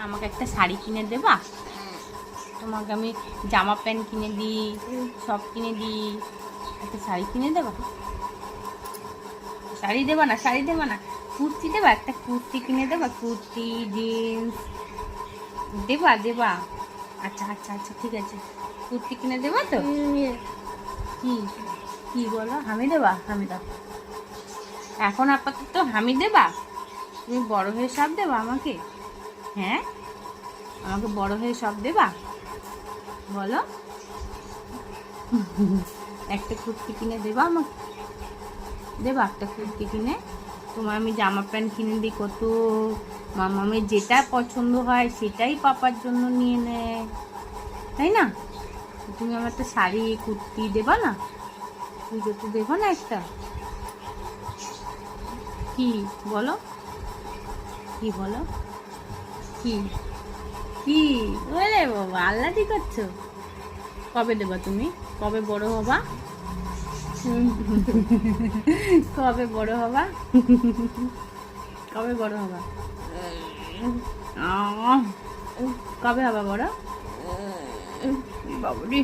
আমাকে একটা শাড়ি কিনে দেবা? তোমাকে আমি জামা প্যান্ট কিনে দিই, সব কিনে দিই, একটা শাড়ি কিনে দেবা? শাড়ি দেবা না? শাড়ি দেবা না? কুর্তি দেবা? একটা কুর্তি কিনে দেবা? কুর্তি, জিন্স দেবা? দেবা? আচ্ছা আচ্ছা আচ্ছা, ঠিক আছে, কুর্তি কিনে দেবা তো? কি কি বলো? হামি দেবা? হামি দাও। এখন আপাতত হামি দেবা? তুমি বড় হয়ে সব দেবা আমাকে? হ্যাঁ, আমাকে বড় হয়ে সব দেবা? বলো। একটা কুর্তি কিনে দেবা আমাকে? দেবা একটা কুর্তি কিনে? তোমার আমি জামা প্যান্ট কিনে দিই কত, মামামের যেটা পছন্দ হয় সেটাই পাপার জন্য নিয়ে নেয়, তাই না? তুমি আমার একটা শাড়ি কুর্তি দেবা না? পুজোতে দেবা না একটা? কি বলো? কি বলো? কি কি ওরে বাবা, আল্লাদি করছো? কবে দেবা তুমি? কবে বড় হবা? কবে বড় হবা? কবে বড় হবা? কবে হবা বড়? বাবুরি।